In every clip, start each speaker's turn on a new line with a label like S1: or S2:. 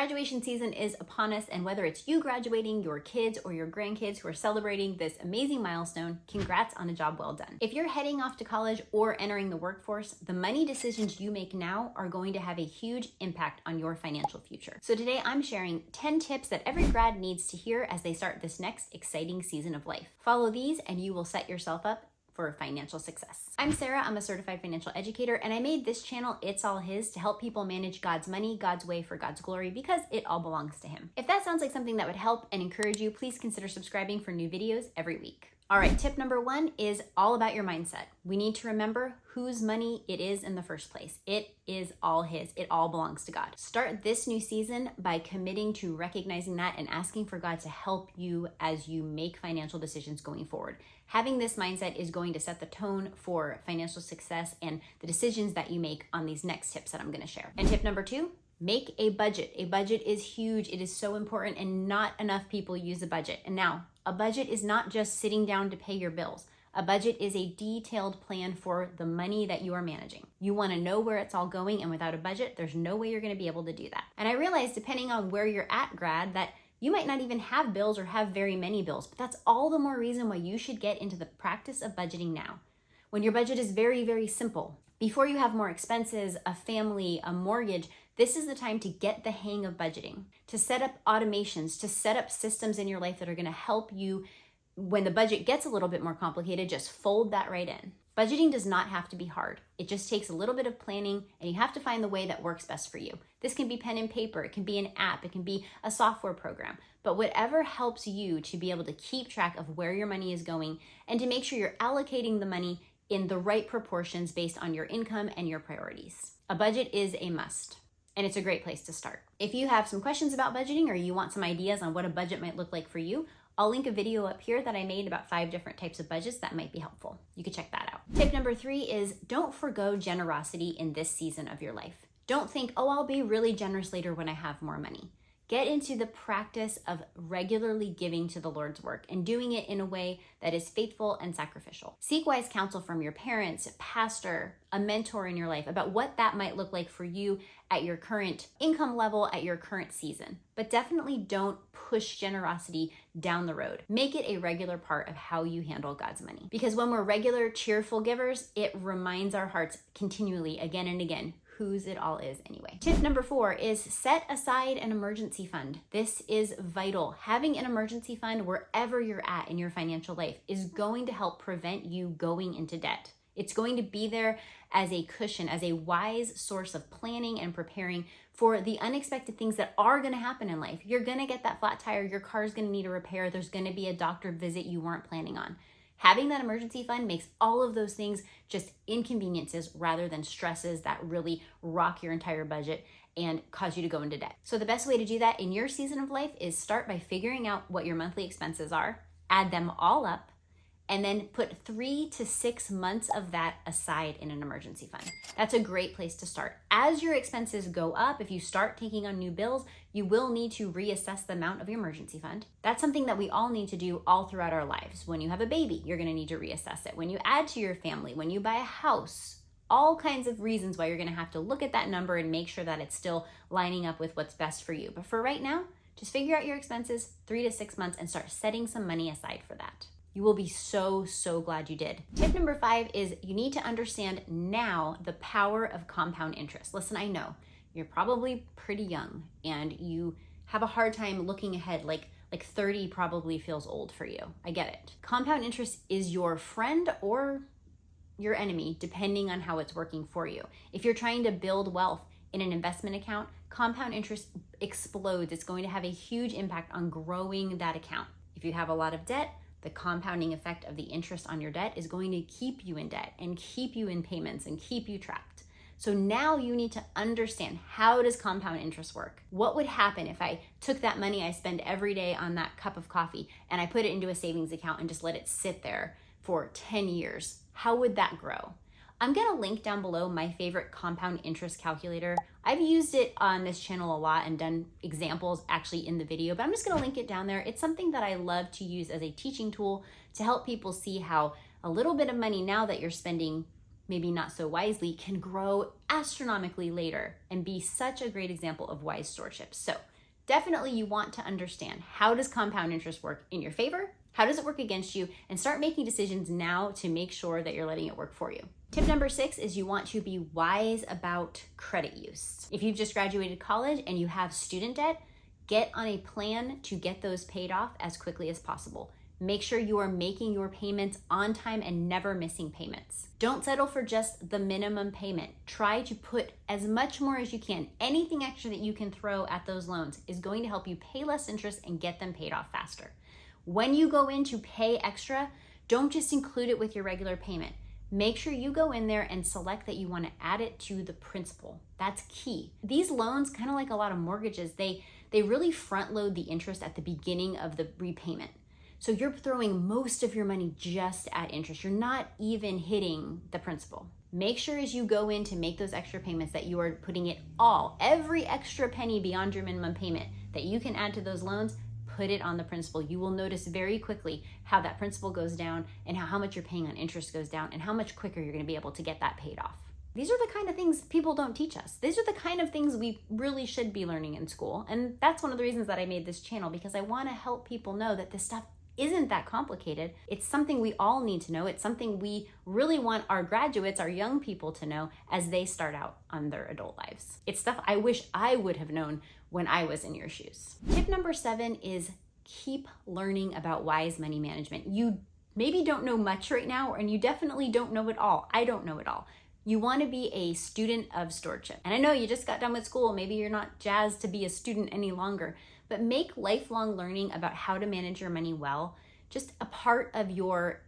S1: Graduation season is upon us, and whether it's you graduating, your kids, or your grandkids who are celebrating this amazing milestone, congrats on a job well done. If you're heading off to college or entering the workforce, the money decisions you make now are going to have a huge impact on your financial future. So today I'm sharing 10 tips that every grad needs to hear as they start this next exciting season of life. Follow these and you will set yourself up for financial success. I'm Sarah, I'm a certified financial educator, and I made this channel, It's All His, to help people manage God's money, God's way for God's glory, because it all belongs to Him. If that sounds like something that would help and encourage you, please consider subscribing for new videos every week. All right, tip number 1 is all about your mindset. We need to remember whose money it is in the first place. It is all His. It all belongs to God. Start this new season by committing to recognizing that and asking for God to help you as you make financial decisions going forward. Having this mindset is going to set the tone for financial success and the decisions that you make on these next tips that I'm going to share. And tip number 2, make a budget. A budget is huge. It is so important, and not enough people use a budget. And now, a budget is not just sitting down to pay your bills. A budget is a detailed plan for the money that you are managing. You want to know where it's all going, and without a budget, there's no way you're going to be able to do that. And I realize, depending on where you're at, grad, that you might not even have bills or have very many bills, but that's all the more reason why you should get into the practice of budgeting now. When your budget is very, very simple, before you have more expenses, a family, a mortgage, this is the time to get the hang of budgeting, to set up automations, to set up systems in your life that are going to help you when the budget gets a little bit more complicated. Just fold that right in. Budgeting does not have to be hard. It just takes a little bit of planning, and you have to find the way that works best for you. This can be pen and paper, it can be an app, it can be a software program, but whatever helps you to be able to keep track of where your money is going and to make sure you're allocating the money in the right proportions based on your income and your priorities. A budget is a must, and it's a great place to start. If you have some questions about budgeting, or you want some ideas on what a budget might look like for you, I'll link a video up here that I made about 5 different types of budgets that might be helpful. You can check that out. Tip number 3 is don't forgo generosity in this season of your life. Don't think, oh, I'll be really generous later when I have more money. Get into the practice of regularly giving to the Lord's work and doing it in a way that is faithful and sacrificial. Seek wise counsel from your parents, pastor, a mentor in your life about what that might look like for you at your current income level, at your current season. But definitely don't push generosity down the road. Make it a regular part of how you handle God's money. Because when we're regular, cheerful givers, it reminds our hearts continually, again and again, whose it all is anyway. Tip number 4 is set aside an emergency fund. This is vital. Having an emergency fund wherever you're at in your financial life is going to help prevent you going into debt. It's going to be there as a cushion, as a wise source of planning and preparing for the unexpected things that are going to happen in life. You're going to get that flat tire, your car's going to need a repair, there's going to be a doctor visit you weren't planning on. Having that emergency fund makes all of those things just inconveniences rather than stresses that really rock your entire budget and cause you to go into debt. So the best way to do that in your season of life is start by figuring out what your monthly expenses are, add them all up, and then put 3 to 6 months of that aside in an emergency fund. That's a great place to start. As your expenses go up, if you start taking on new bills, you will need to reassess the amount of your emergency fund. That's something that we all need to do all throughout our lives. When you have a baby, you're gonna need to reassess it. When you add to your family, when you buy a house, all kinds of reasons why you're gonna have to look at that number and make sure that it's still lining up with what's best for you. But for right now, just figure out your expenses 3 to 6 months and start setting some money aside for that. You will be so glad you did. Tip number 5 is you need to understand now the power of compound interest. Listen, I know you're probably pretty young and you have a hard time looking ahead, like 30 probably feels old for you. I get it. Compound interest is your friend or your enemy, depending on how it's working for you. If you're trying to build wealth in an investment account, compound interest explodes. It's going to have a huge impact on growing that account. If you have a lot of debt, the compounding effect of the interest on your debt is going to keep you in debt and keep you in payments and keep you trapped. So now you need to understand, how does compound interest work? What would happen if I took that money I spend every day on that cup of coffee and I put it into a savings account and just let it sit there for 10 years? How would that grow? I'm gonna link down below my favorite compound interest calculator. I've used it on this channel a lot and done examples actually in the video, but I'm just gonna link it down there. It's something that I love to use as a teaching tool to help people see how a little bit of money now that you're spending maybe not so wisely can grow astronomically later and be such a great example of wise stewardship. So definitely you want to understand, how does compound interest work in your favor? How does it work against you? And start making decisions now to make sure that you're letting it work for you. Tip number 6 is you want to be wise about credit use. If you've just graduated college and you have student debt, get on a plan to get those paid off as quickly as possible. Make sure you are making your payments on time and never missing payments. Don't settle for just the minimum payment. Try to put as much more as you can. Anything extra that you can throw at those loans is going to help you pay less interest and get them paid off faster. When you go in to pay extra, don't just include it with your regular payment. Make sure you go in there and select that you want to add it to the principal. That's key. These loans, kind of like a lot of mortgages, they really front load the interest at the beginning of the repayment. So you're throwing most of your money just at interest. You're not even hitting the principal. Make sure as you go in to make those extra payments that you are putting it all, every extra penny beyond your minimum payment that you can add to those loans, put it on the principal. You will notice very quickly how that principal goes down and how much you're paying on interest goes down and how much quicker you're going to be able to get that paid off. These are the kind of things people don't teach us. These are the kind of things we really should be learning in school. And that's one of the reasons that I made this channel, because I want to help people know that this stuff isn't that complicated. It's something we all need to know. It's something we really want our graduates, our young people to know as they start out on their adult lives. It's stuff I wish I would have known when I was in your shoes. Tip number 7 is keep learning about wise money management. You maybe don't know much right now, and you definitely don't know it all. I don't know it all. You want to be a student of stewardship. And I know you just got done with school. Maybe you're not jazzed to be a student any longer, but make lifelong learning about how to manage your money well just a part of your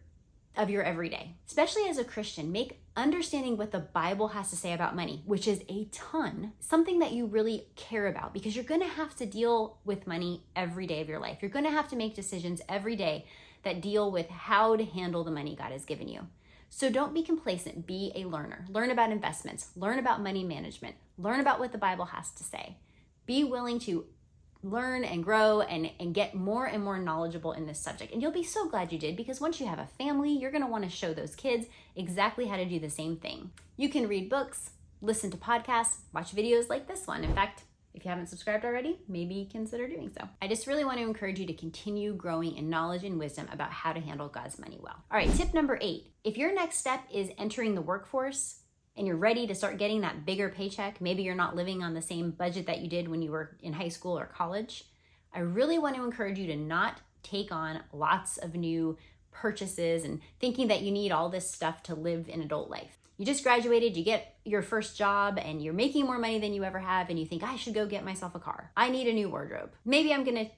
S1: everyday. Especially as a Christian, make understanding what the Bible has to say about money, which is a ton, something that you really care about, because you're going to have to deal with money every day of your life. You're going to have to make decisions every day that deal with how to handle the money God has given you. So don't be complacent, be a learner. Learn about investments, learn about money management, learn about what the Bible has to say. Be willing to learn and grow and get more and more knowledgeable in this subject. And you'll be so glad you did, because once you have a family, you're going to want to show those kids exactly how to do the same thing. You can read books, listen to podcasts, watch videos like this one. In fact, if you haven't subscribed already, maybe consider doing so. I just really want to encourage you to continue growing in knowledge and wisdom about how to handle God's money well. All right, tip number 8. If your next step is entering the workforce and you're ready to start getting that bigger paycheck, maybe you're not living on the same budget that you did when you were in high school or college, I really want to encourage you to not take on lots of new purchases and thinking that you need all this stuff to live an adult life. You just graduated, you get your first job, and you're making more money than you ever have, and you think, I should go get myself a car. I need a new wardrobe. Maybe I'm gonna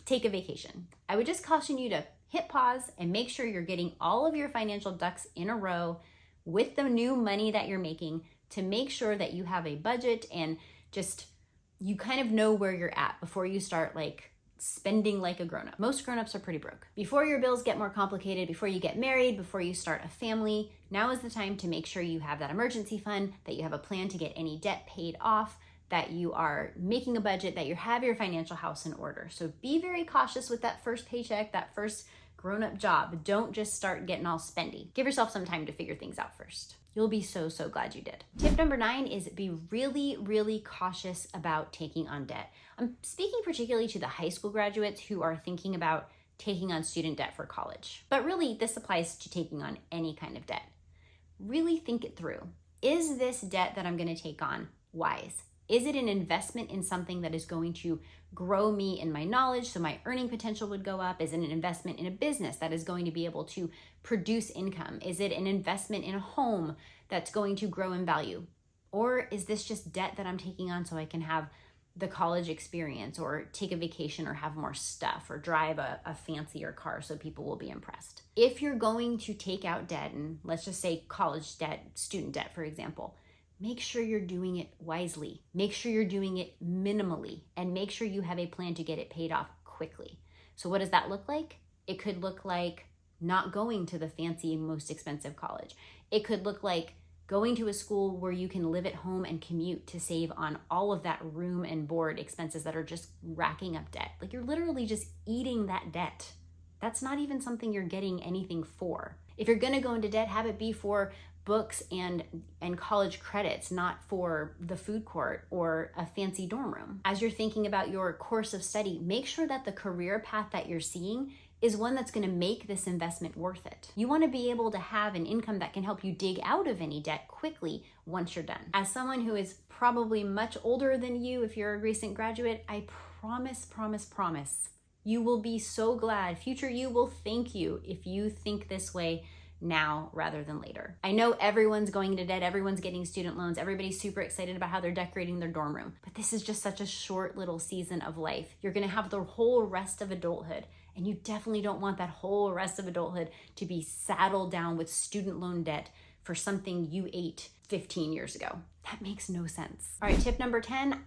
S1: take a vacation. I would just caution you to hit pause and make sure you're getting all of your financial ducks in a row with the new money that you're making, to make sure that you have a budget and just you kind of know where you're at before you start spending like a grown-up. Most grown-ups are pretty broke. Before your bills get more complicated, before you get married, before you start a family, now is the time to make sure you have that emergency fund, that you have a plan to get any debt paid off, that you are making a budget, that you have your financial house in order. So be very cautious with that first paycheck, that first grown-up job. Don't just start getting all spendy. Give yourself some time to figure things out first. You'll be so glad you did. Tip number 9 is be really, really cautious about taking on debt. I'm speaking particularly to the high school graduates who are thinking about taking on student debt for college. But really, this applies to taking on any kind of debt. Really think it through. Is this debt that I'm going to take on wise? Is it an investment in something that is going to grow me in my knowledge so my earning potential would go up? Is it an investment in a business that is going to be able to produce income? Is it an investment in a home that's going to grow in value? Or is this just debt that I'm taking on so I can have the college experience or take a vacation or have more stuff or drive a fancier car so people will be impressed? If you're going to take out debt, and let's just say college debt, student debt, for example, make sure you're doing it wisely. Make sure you're doing it minimally, and make sure you have a plan to get it paid off quickly. So what does that look like? It could look like not going to the fancy, most expensive college. It could look like going to a school where you can live at home and commute to save on all of that room and board expenses that are just racking up debt. Like, you're literally just eating that debt. That's not even something you're getting anything for. If you're gonna go into debt, have it be for books and college credits, not for the food court or a fancy dorm room. As you're thinking about your course of study, make sure that the career path that you're seeing is one that's going to make this investment worth it. You want to be able to have an income that can help you dig out of any debt quickly once you're done. As someone who is probably much older than you, if you're a recent graduate, I promise, you will be so glad. Future you will thank you if you think this way now rather than later. I know everyone's going into debt, everyone's getting student loans, everybody's super excited about how they're decorating their dorm room, but this is just such a short little season of life. You're gonna have the whole rest of adulthood, and you definitely don't want that whole rest of adulthood to be saddled down with student loan debt for something you ate 15 years ago. That makes no sense. All right, tip number 10,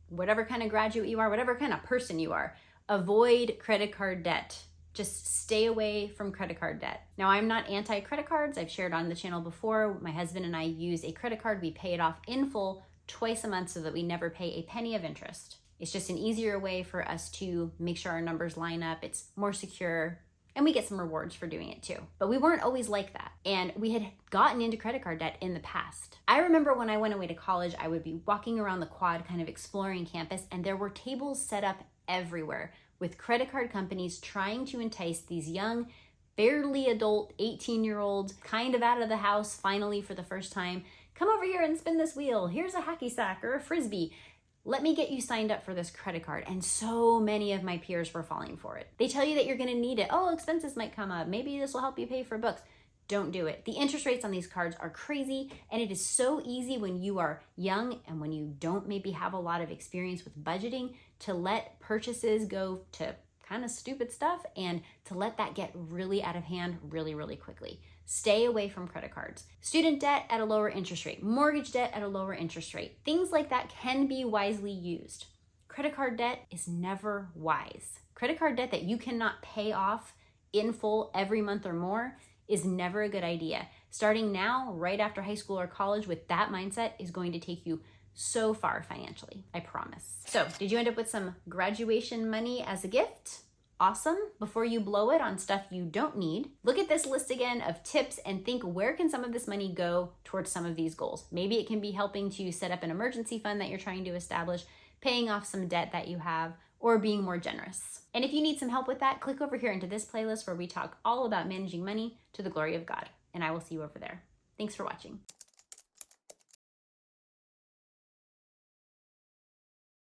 S1: whatever kind of graduate you are, whatever kind of person you are, avoid credit card debt. Just stay away from credit card debt. Now, I'm not anti-credit cards. I've shared on the channel before. My husband and I use a credit card. We pay it off in full twice a month so that we never pay a penny of interest. It's just an easier way for us to make sure our numbers line up. It's more secure, and we get some rewards for doing it too. But we weren't always like that. And we had gotten into credit card debt in the past. I remember when I went away to college, I would be walking around the quad, kind of exploring campus, and there were tables set up everywhere with credit card companies trying to entice these young, barely adult 18-year-olds, kind of out of the house finally for the first time. Come over here and spin this wheel. Here's a hacky sack or a Frisbee. Let me get you signed up for this credit card. And so many of my peers were falling for it. They tell you that you're gonna need it. Oh, expenses might come up. Maybe this will help you pay for books. Don't do it. The interest rates on these cards are crazy, and it is so easy when you are young and when you don't maybe have a lot of experience with budgeting to let purchases go to kind of stupid stuff and to let that get really out of hand really quickly. Stay away from credit cards. Student debt at a lower interest rate, mortgage debt at a lower interest rate. Things like that can be wisely used. Credit card debt is never wise. Credit card debt that you cannot pay off in full every month or more is never a good idea. Starting now, right after high school or college with that mindset is going to take you so far financially, I promise. So, did you end up with some graduation money as a gift? Awesome. Before you blow it on stuff you don't need, look at this list again of tips and think, where can some of this money go towards some of these goals? Maybe it can be helping to set up an emergency fund that you're trying to establish, paying off some debt that you have, or being more generous. And if you need some help with that, click over here into this playlist where we talk all about managing money to the glory of God. And I will see you over there. Thanks for watching.